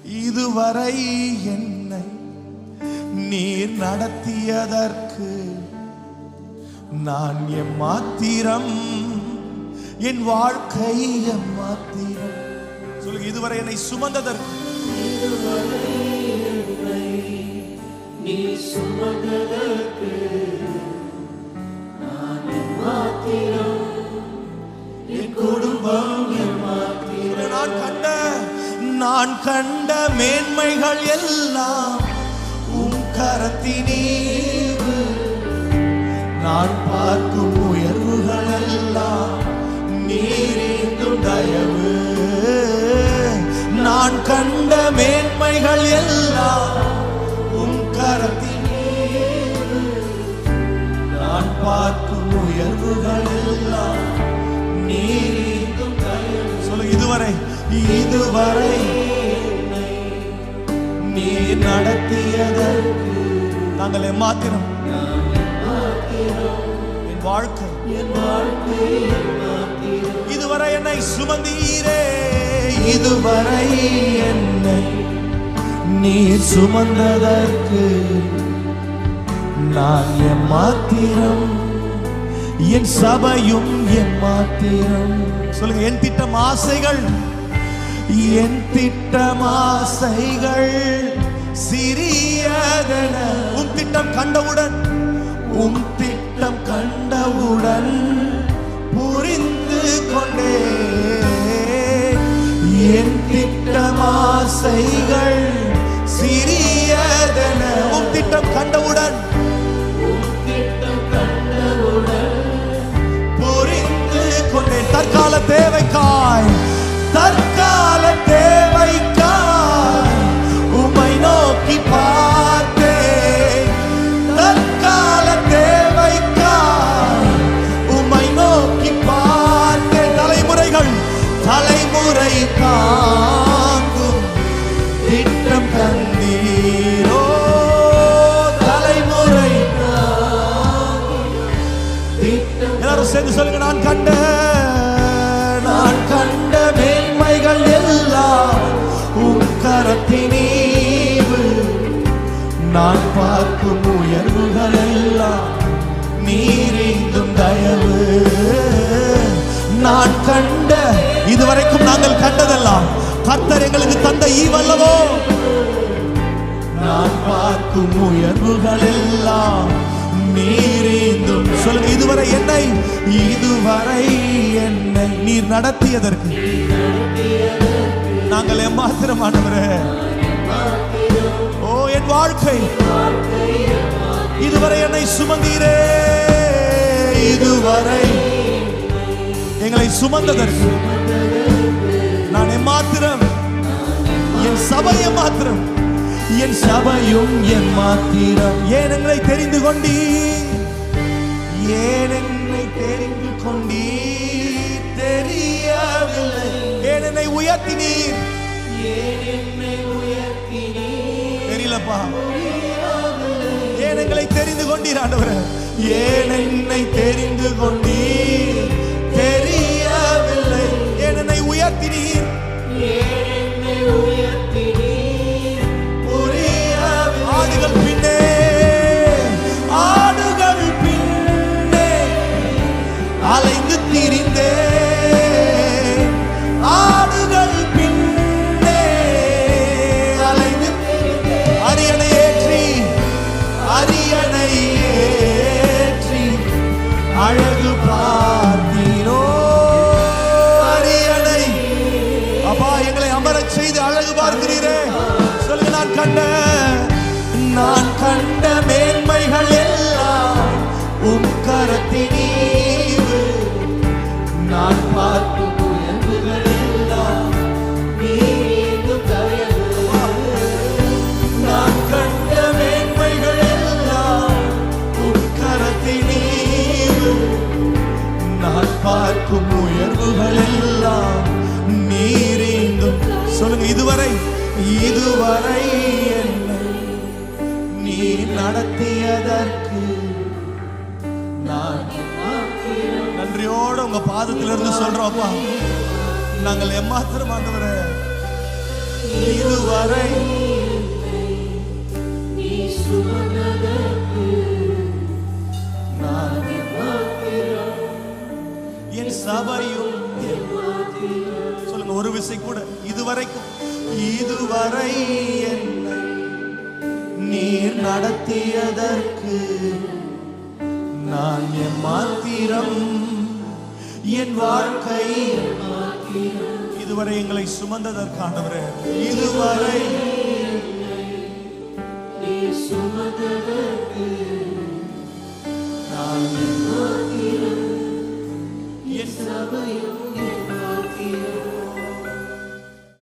இதுவரை என்னை நீர் நடத்தியதற்கு நான் எம்மாத்திரம், என் வாழ்க்கை எம்மாத்திரம். சொல்லுங்க, இதுவரை என்னை சுமந்ததற்கு, நீ சுமந்ததற்கு நான் எம்மாத்திரம், என் குடும்பம் எம்மாத்திரம். நான் கண்ட மேன்மைகள் எல்லாம் உம் கரத்தினீவு, நான் பார்க்கும் உயர்வுகள் எல்லாம் நீரேந்தும் தயவு. நான் கண்ட மேன்மைகள் எல்லாம் உம் கரத்தினீவு, நான் பார்க்கும் உயர்வுகள் எல்லாம் நீரேந்தும் தயவு. சொல்லு, இதுவரை நீ நடத்தியதற்கு நாங்கள் எம்மாத்திரம், என் வாழ்க்கை இதுவரை என்னை சுமந்தீரே. இதுவரை என்னை நீர் சுமந்ததற்கு நான் எம்மாத்திரம், என் சபையும் எம்மாத்திரம். சொல்லுங்க, என் திட்டம் ஆசைகள், என் திட்டம் ஆசைகள் சிறியதென உம் திட்டம் கண்டவுடன், உம் திட்டம் கண்டவுடன் புரிந்து கொண்டே. என் திட்டம் ஆசைகள் சிறியதென உம் திட்டம் கண்டவுடன், புரிந்து கொண்டேன். தற்கால தேவைக்காய், தற்கால தேவைக்காய் உம்மை நோக்கி பார்த்தேன். தற்கால தேவைக்காய் உம்மை நோக்கி பார்த்தேன். தலைமுறை தாங்கும் திட்டம் தந்தீரோ, தலைமுறை தாங்கும் திட்டம். எல்லாரும் சேர்ந்து சொல்லுங்க, நான் கண்ட மேன்மைகள் எல்லாம் உம் கரத்தினீவு, நான் பார்க்கும் உயர்வுகள் எல்லாம் நீரேந்தும் தயவு. நான் கண்ட, இதுவரைக்கும் நாங்கள் கண்டதெல்லாம் கர்த்தர் எங்களுக்கு தந்த ஈவல்லவோ. நான் பார்க்கும் உயர்வுகள் எல்லாம் நீரேந்தும். சொல்லுங்க, இதுவரை என்னை நீர் நடத்தியதற்கு நாங்கள் எம்மாத்திரமானவரே. ஓ, என் வாழ்க்கை இதுவரை என்னை சுமந்தீரே. இதுவரை எங்களை சுமந்ததற்கு நான் எம்மாத்திரம், என் சபை எம்மாத்திரம், என் சபையும் எம்மாத்திரம். ஏன் எங்களை தெரிந்து கொண்டீர், ஏன் என்னை தெரிந்து கொண்டீர் தெரியவில்லை. ஏன் என்னை உயர்த்தினீர், தெரியலப்பா. ஏன் எங்களை தெரிந்து கொண்டீர் ஆண்டவரே, ஏன் என்னை தெரிந்து கொண்டீர் தெரியவில்லை. ஏன் என்னை உயர்த்தினீர், ஆடுகள் பின்னே, ஆடுகள் பின்னே அலைந்து திரிந்தே, ஆடுகள் பின்னே அலைந்து அரியணை ஏற்றி, அரியணை ஏற்றி அழகு பார்த்தீரோ. அரியணை அப்பா, எங்களை அமரச் செய்து அழகு பார்க்கிறீரே. சொல்லுங்க, நான் கண்ட மேன்மைகள் எல்லாம் உம் கரத்தினீவு, நான் பார்க்கும் உயர்வுகள் எல்லாம் நீரேந்தும் தயவு. நான் கண்ட மேன்மைகள் எல்லாம் உம் கரத்தினீவு, நான் பார்க்கும் உயர்வுகள் எல்லாம் நீரேந்தும். சொல்லுங்க, இதுவரை என்னை நீ நடத்தியதற்கு நான் நன்றியோடு உங்க பாதத்திலிருந்து சொல்றோம்ப்பா. நாங்கள் எம்மாத்திரம் ஆண்டவரே, இதுவரை இதுவரை நீ சுமந்ததற்கு நான் எம்மாத்திரம் என் சபையும் எம்மாத்திரம் சொல்லுங்க ஒரு விசை கூட இதுவரைக்கும் இதுவரை என்னை நீர் நடத்தியதற்கு நான் எம்மாத்திரம் என் வாழ்க்கை இதுவரை எங்களை சுமந்ததற்கானவரே இதுவரை நீ சுமந்ததற்கு நான் எம்மாத்திரம் என் சபையும் எம்மாத்திரம்